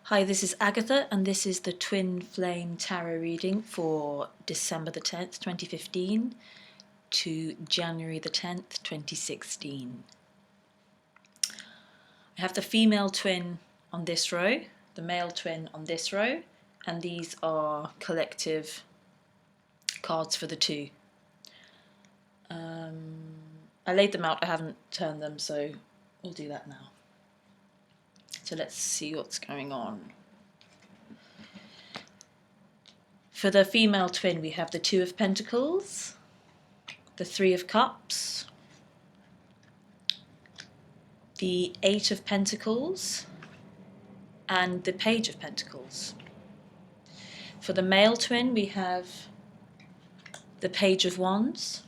Hi, this is Agatha, and this is the Twin Flame Tarot reading for December the 10th, 2015 to January the 10th, 2016. I have the female twin on this row, the male twin on this row, and these are collective cards for the two. I laid them out, I haven't turned them, so we'll do that now. So let's see what's going on. For the female twin, we have the Two of Pentacles, the Three of Cups, the Eight of Pentacles, and the Page of Pentacles. For the male twin, we have the Page of Wands,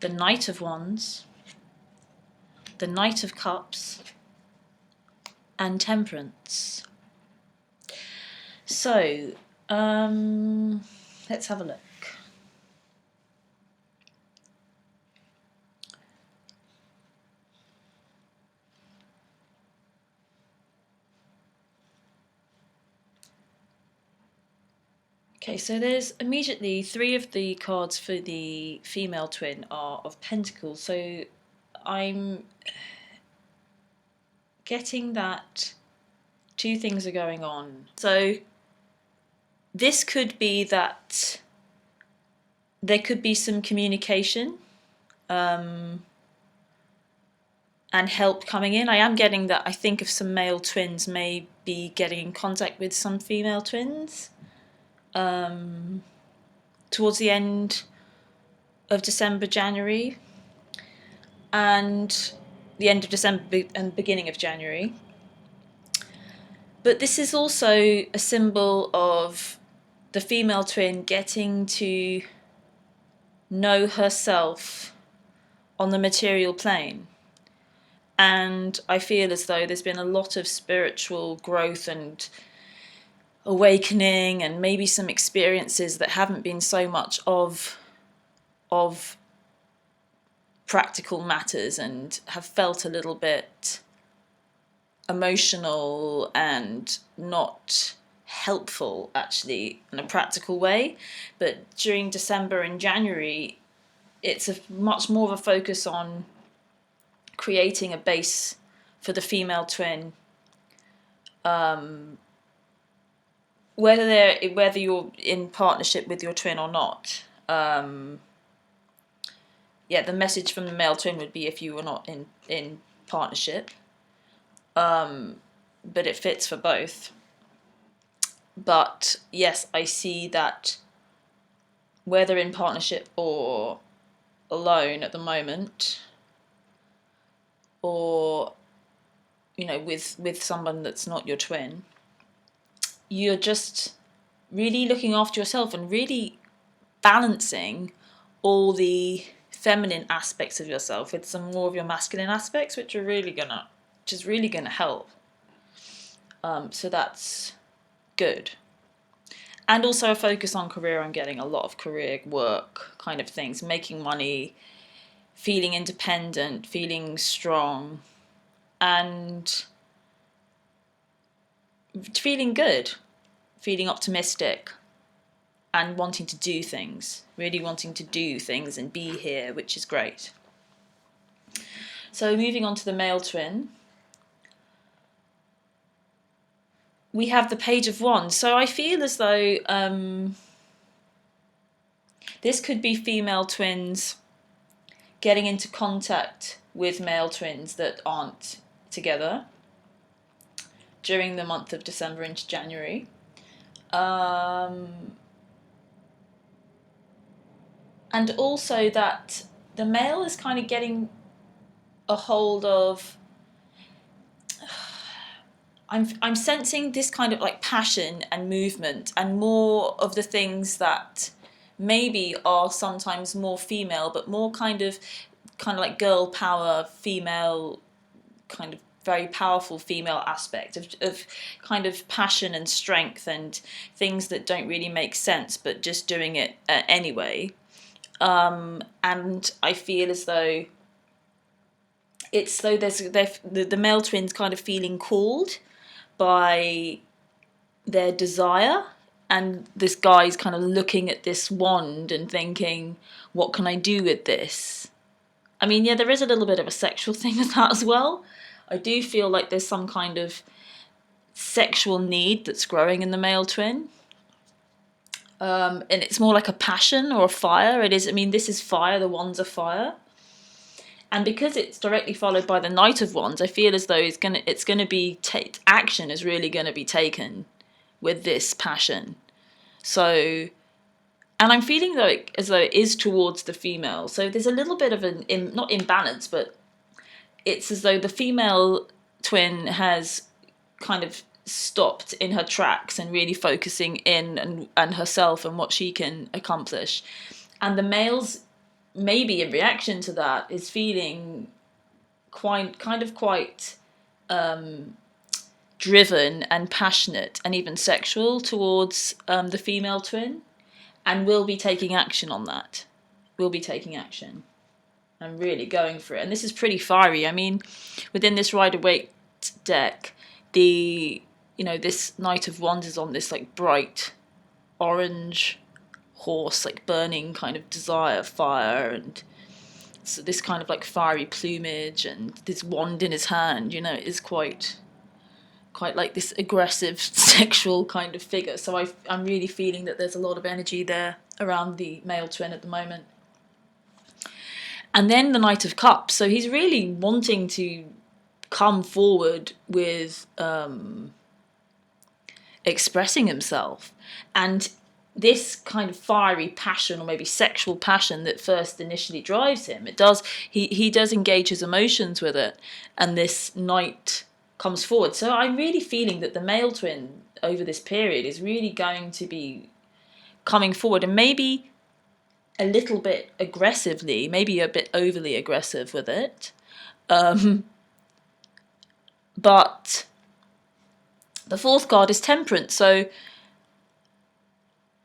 the Knight of Wands, the Knight of Cups, and Temperance. So, let's have a look. Okay, so there's immediately three of the cards for the female twin are of Pentacles. So I'm getting that two things are going on. So this could be that there could be some communication and help coming in. I am getting that I think of some male twins may be getting in contact with some female twins towards the end of December, January, and the end of December and beginning of January. But this is also a symbol of the female twin getting to know herself on the material plane. And I feel as though there's been a lot of spiritual growth and awakening and maybe some experiences that haven't been so much of practical matters and have felt a little bit emotional and not helpful actually in a practical way. But during December and January, it's a much more of a focus on creating a base for the female twin, whether you're in partnership with your twin or not. The message from the male twin would be if you were not in partnership, but it fits for both. But yes, I see that whether in partnership or alone at the moment, or with someone that's not your twin, you're just really looking after yourself and really balancing all the feminine aspects of yourself with some more of your masculine aspects, which is really gonna help. So that's good. And also a focus on career and getting a lot of career work kind of things, making money, feeling independent, feeling strong, and feeling good, feeling optimistic, and wanting to do things, really wanting to do things and be here, which is great. So moving on to the male twin, we have the Page of Wands. So I feel as though this could be female twins getting into contact with male twins that aren't together during the month of December into January. And also that the male is kind of getting a hold of, I'm sensing this kind of like passion and movement and more of the things that maybe are sometimes more female, but more kind of like girl power, female, kind of very powerful female aspect of kind of passion and strength and things that don't really make sense, but just doing it anyway. And I feel as though it's though the male twins kind of feeling called by their desire, and this guy's kind of looking at this wand and thinking, what can I do with this? I mean, yeah, there is a little bit of a sexual thing with that as well. I do feel like there's some kind of sexual need that's growing in the male twin. And it's more like a passion or a fire. It is, I mean, this is fire, the wands are fire. And because it's directly followed by the Knight of Wands, I feel as though it's gonna be action is really gonna be taken with this passion. So, and I'm feeling though as though it is towards the female. So there's a little bit of not imbalance, but it's as though the female twin has kind of stopped in her tracks and really focusing in and herself and what she can accomplish. And the male's, maybe in reaction to that, is feeling quite driven and passionate and even sexual towards the female twin, and will be taking action on that. Will be taking action and really going for it. And this is pretty fiery. I mean, within this Rider-Waite deck, this Knight of Wands is on this like bright orange horse, like burning kind of desire, fire, and so this kind of like fiery plumage and this wand in his hand, it is quite like this aggressive sexual kind of figure. So I'm really feeling that there's a lot of energy there around the male twin at the moment. And then the Knight of Cups. So he's really wanting to come forward with expressing himself. And this kind of fiery passion, or maybe sexual passion, that first initially drives him, he does engage his emotions with it, and this knight comes forward. So I'm really feeling that the male twin over this period is really going to be coming forward, and maybe a little bit aggressively, maybe a bit overly aggressive with it. But the fourth card is Temperance. So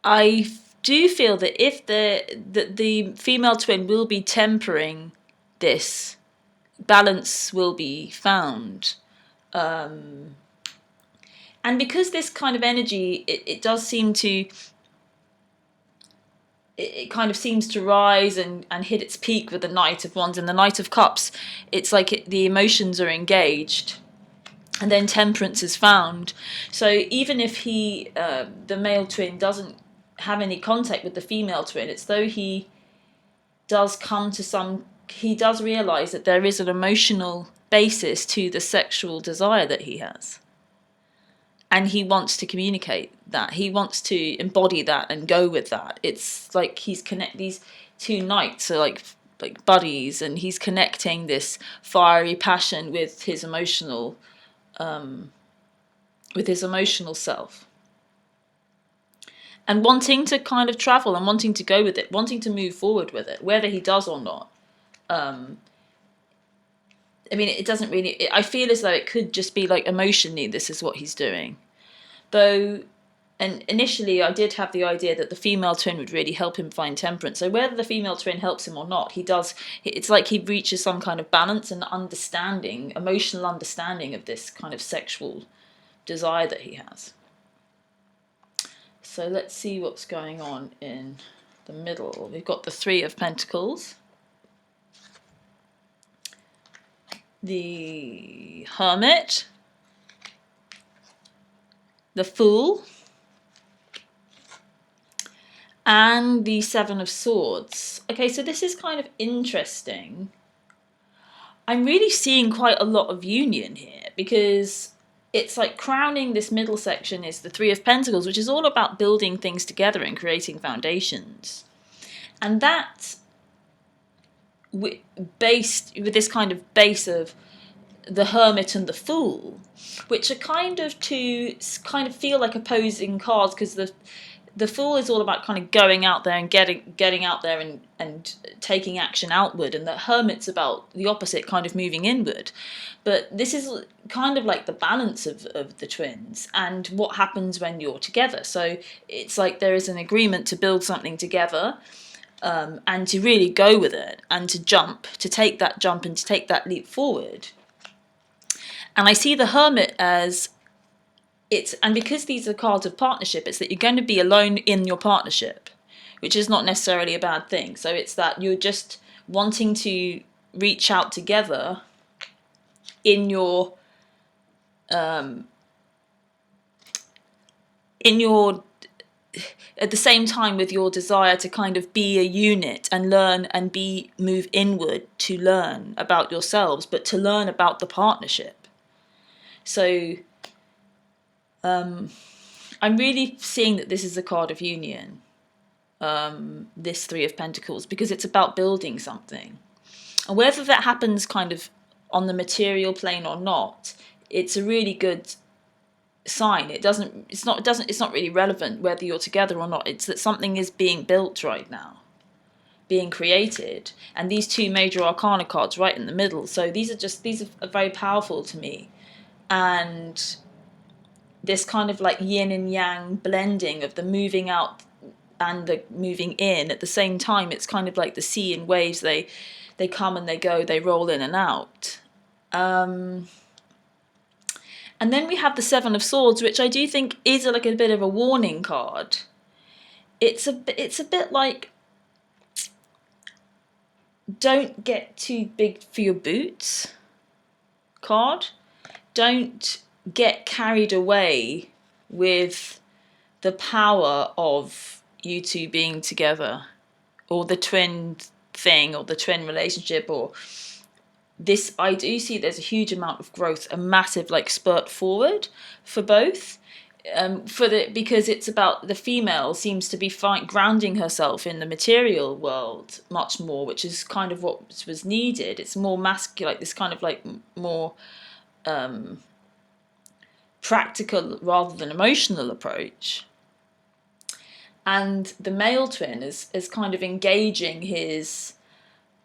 I do feel that if the female twin will be tempering this, balance will be found. And because this kind of energy, it does seem to, it kind of seems to rise and hit its peak with the Knight of Wands and the Knight of Cups. It's like the emotions are engaged, and then Temperance is found. So even if the male twin doesn't have any contact with the female twin, it's though he does realize that there is an emotional basis to the sexual desire that he has, and he wants to communicate that, he wants to embody that and go with that. It's like these two knights are like buddies, and he's connecting this fiery passion with his emotional self, and wanting to kind of travel and wanting to go with it, wanting to move forward with it, whether he does or not. I mean, it doesn't really, I feel as though it could just be like emotionally, this is what he's doing. Though, and initially I did have the idea that the female twin would really help him find Temperance. So whether the female twin helps him or not, it's like he reaches some kind of balance and understanding, emotional understanding of this kind of sexual desire that he has. So let's see what's going on in the middle. We've got the Three of Pentacles, the Hermit, the Fool, and the Seven of Swords. Okay, so this is kind of interesting. I'm really seeing quite a lot of union here, because it's like crowning this middle section is the Three of Pentacles, which is all about building things together and creating foundations. And that, based with this kind of base of the Hermit and the Fool, which are kind of feel like opposing cards, because the Fool is all about kind of going out there and getting out there and taking action outward, and the Hermit's about the opposite, kind of moving inward. But this is kind of like the balance of the twins and what happens when you're together. So it's like there is an agreement to build something together, and to really go with it, and to take that jump and to take that leap forward. And I see the Hermit as and because these are cards of partnership, it's that you're going to be alone in your partnership, which is not necessarily a bad thing. So it's that you're just wanting to reach out together in your at the same time with your desire to kind of be a unit and learn and move inward to learn about yourselves, but to learn about the partnership. So I'm really seeing that this is a card of union, this Three of Pentacles, because it's about building something. And whether that happens kind of on the material plane or not, it's a really good sign. It's not really relevant whether you're together or not. It's that something is being built right now, being created, and these two major arcana cards right in the middle. So these are very powerful to me, and this kind of like yin and yang blending of the moving out and the moving in at the same time. It's kind of like the sea and waves. They come and they go, they roll in and out. And then we have the Seven of Swords, which I do think is like a bit of a warning card. It's a bit like, don't get too big for your boots card. Don't get carried away with the power of you two being together, or the twin thing, or the twin relationship, or this. I do see there's a huge amount of growth, a massive like spurt forward for both, because it's about the female seems to be grounding herself in the material world much more, which is kind of what was needed. It's more masculine, like this kind of like more practical rather than emotional approach. And the male twin is kind of engaging his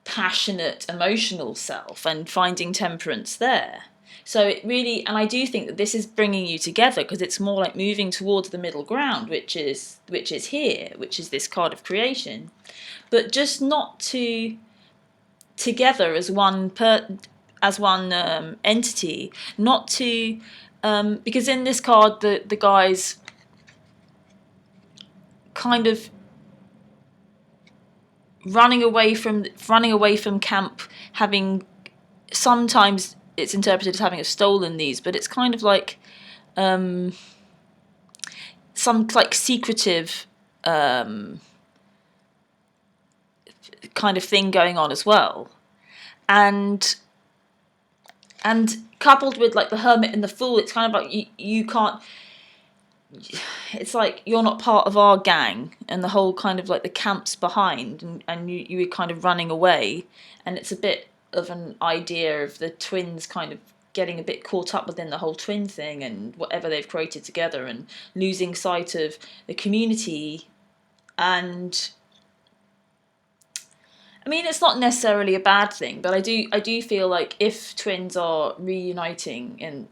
passionate emotional self and finding temperance there. So it really, and I do think that this is bringing you together, because it's more like moving towards the middle ground, which is here, which is this card of creation, but just not together as one entity, not to because in this card the guys kind of running away from camp, having, sometimes it's interpreted as having stolen these, but it's kind of like some like secretive kind of thing going on as well, and coupled with like the Hermit and the Fool, it's kind of like you can't, it's like you're not part of our gang, and the whole kind of like the camp's behind, and you were kind of running away, and it's a bit of an idea of the twins kind of getting a bit caught up within the whole twin thing and whatever they've created together, and losing sight of the community. And I mean, it's not necessarily a bad thing, but I do feel like if twins are reuniting in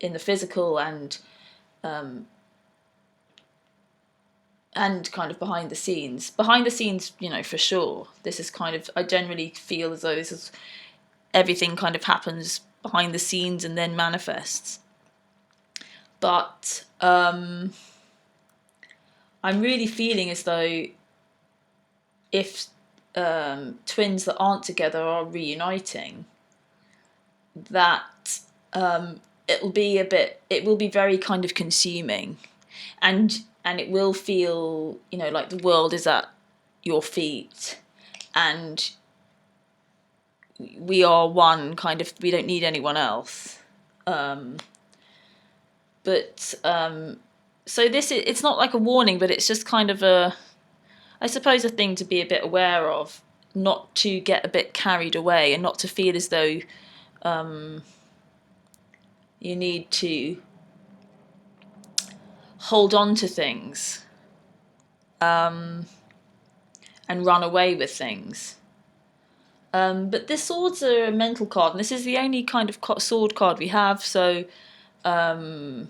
the physical and kind of behind the scenes, you know, for sure, this is kind of, I generally feel as though this is, everything kind of happens behind the scenes and then manifests. But I'm really feeling as though if twins that aren't together are reuniting, that it will be very kind of consuming, and it will feel, you know, like the world is at your feet, and we are one, kind of, we don't need anyone else. So it's not like a warning, but it's just kind of I suppose a thing to be a bit aware of, not to get a bit carried away, and not to feel as though you need to hold on to things and run away with things. But the swords are a mental card, and this is the only kind of sword card we have, so I'm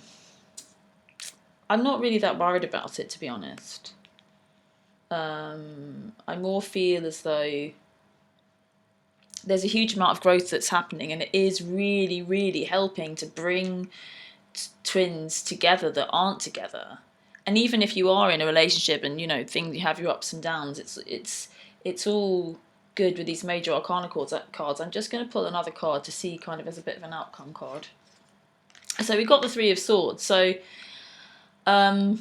not really that worried about it, to be honest. I more feel as though there's a huge amount of growth that's happening, and it is really, really helping to bring twins together that aren't together. And even if you are in a relationship and, you know, things, you have your ups and downs, it's all good with these major arcana cards. I'm just going to pull another card to see kind of as a bit of an outcome card. So we got the Three of Swords. So that's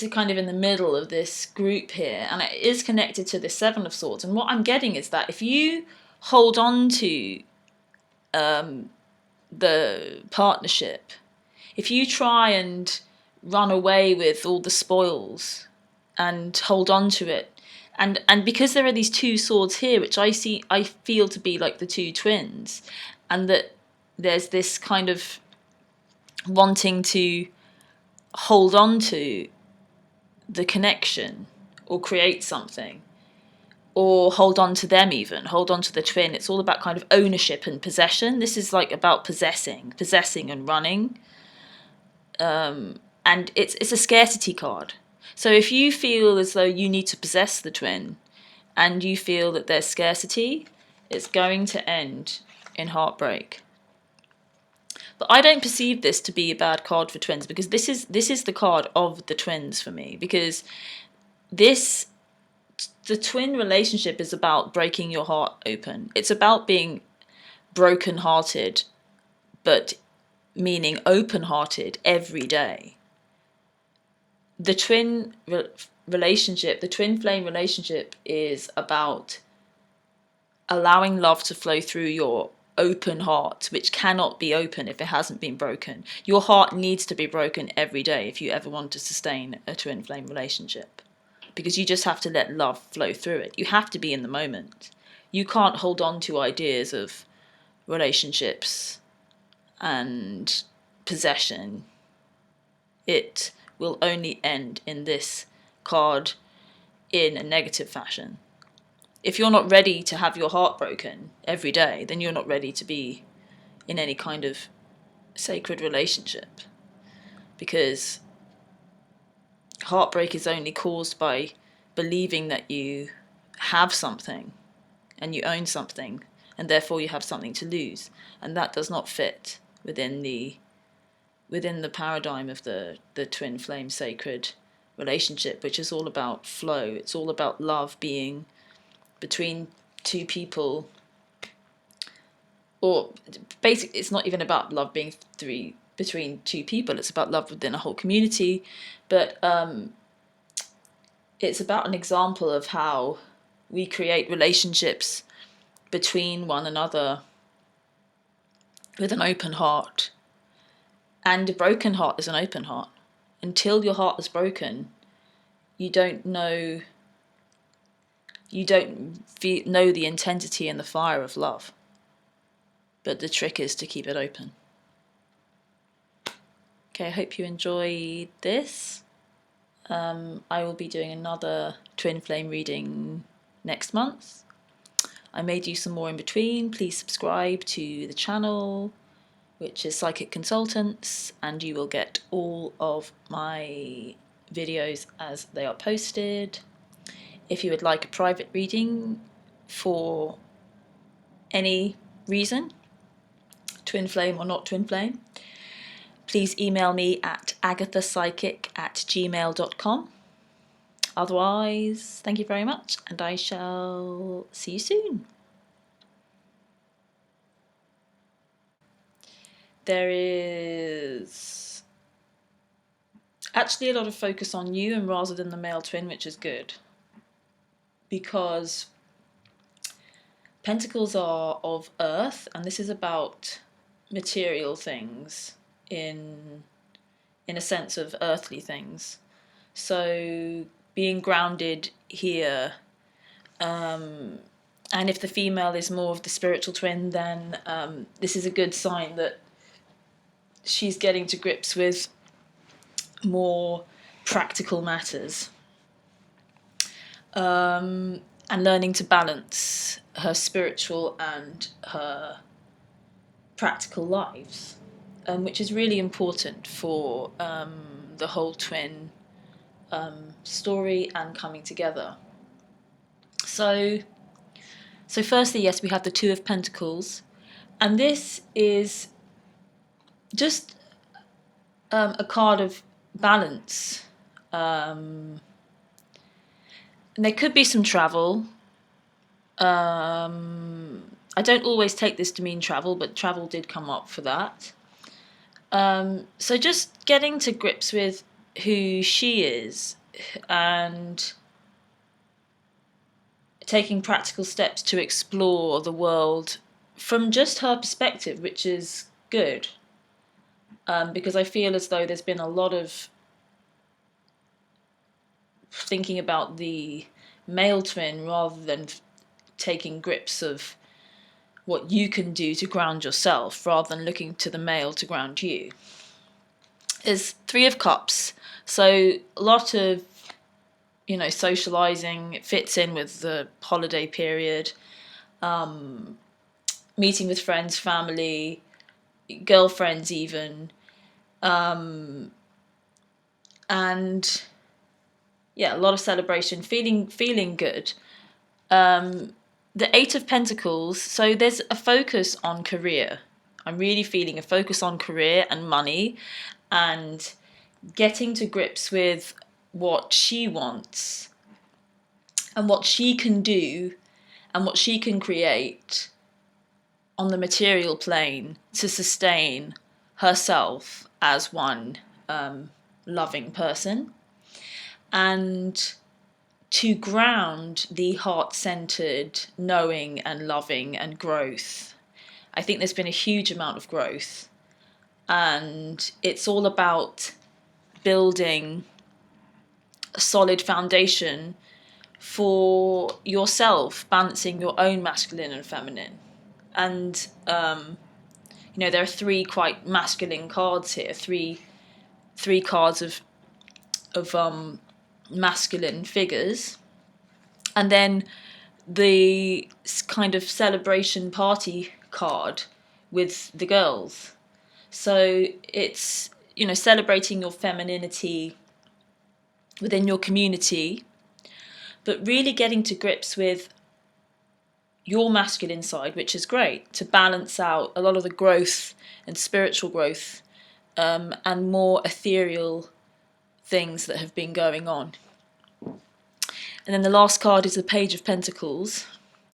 kind of in the middle of this group here, and it is connected to the Seven of Swords. And what I'm getting is that if you hold on to the partnership, if you try and run away with all the spoils and hold on to it, and because there are these two swords here, which I feel to be like the two twins, and that there's this kind of wanting to hold on to the connection or create something, or hold on to them, even hold on to the twin. It's all about kind of ownership and possession. This is like about possessing and running. And it's a scarcity card. So if you feel as though you need to possess the twin and you feel that there's scarcity, it's going to end in heartbreak. But I don't perceive this to be a bad card for twins, because this is the card of the twins for me, because the twin relationship is about breaking your heart open. It's about being broken-hearted, but meaning open-hearted every day. The twin relationship, the twin flame relationship, is about allowing love to flow through your open heart, which cannot be open if it hasn't been broken. Your heart needs to be broken every day if you ever want to sustain a twin flame relationship, because you just have to let love flow through it. You have to be in the moment. You can't hold on to ideas of relationships and possession. It will only end in this card in a negative fashion. If you're not ready to have your heart broken every day, then you're not ready to be in any kind of sacred relationship, because heartbreak is only caused by believing that you have something and you own something, and therefore you have something to lose, and that does not fit within the paradigm of the twin flame sacred relationship, which is all about flow. It's all about love being between two people, or basically it's not even about love being between two people, it's about love within a whole community. But it's about an example of how we create relationships between one another with an open heart. And a broken heart is an open heart. Until your heart is broken, you don't know the intensity and the fire of love. But the trick is to keep it open. Okay, I hope you enjoyed this. I will be doing another twin flame reading next month. I may do some more in between. Please subscribe to the channel, which is Psychic Consultants, and you will get all of my videos as they are posted. If you would like a private reading for any reason, twin flame or not twin flame, please email me at agathapsychic@gmail.com. Otherwise, thank you very much, and I shall see you soon. There is actually a lot of focus on you and rather than the male twin, which is good, because Pentacles are of earth, and this is about material things in a sense of earthly things. So being grounded here, and if the female is more of the spiritual twin, then this is a good sign that she's getting to grips with more practical matters, and learning to balance her spiritual and her practical lives, which is really important for the whole twin story and coming together. So firstly, yes, we have the Two of Pentacles, and this is just a card of balance. And there could be some travel. I don't always take this to mean travel, but travel did come up for that. So just getting to grips with who she is and taking practical steps to explore the world from just her perspective, which is good. Because I feel as though there's been a lot of thinking about the male twin rather than taking grips of what you can do to ground yourself rather than looking to the male to ground you. Is Three of Cups. So a lot of, socializing. It fits in with the holiday period. Meeting with friends, family, girlfriends even. And yeah, a lot of celebration, feeling good. The Eight of Pentacles, so there's a focus on career. I'm really feeling a focus on career and money and getting to grips with what she wants and what she can do and what she can create on the material plane to sustain herself as one loving person, and to ground the heart-centered knowing and loving and growth. I think there's been a huge amount of growth, and it's all about building a solid foundation for yourself, balancing your own masculine and feminine. And there are three quite masculine cards here, three cards of masculine figures, and then the kind of celebration party card with the girls. So it's, celebrating your femininity within your community, but really getting to grips with your masculine side, which is great, to balance out a lot of the growth and spiritual growth and more ethereal things that have been going on. And then the last card is the Page of Pentacles.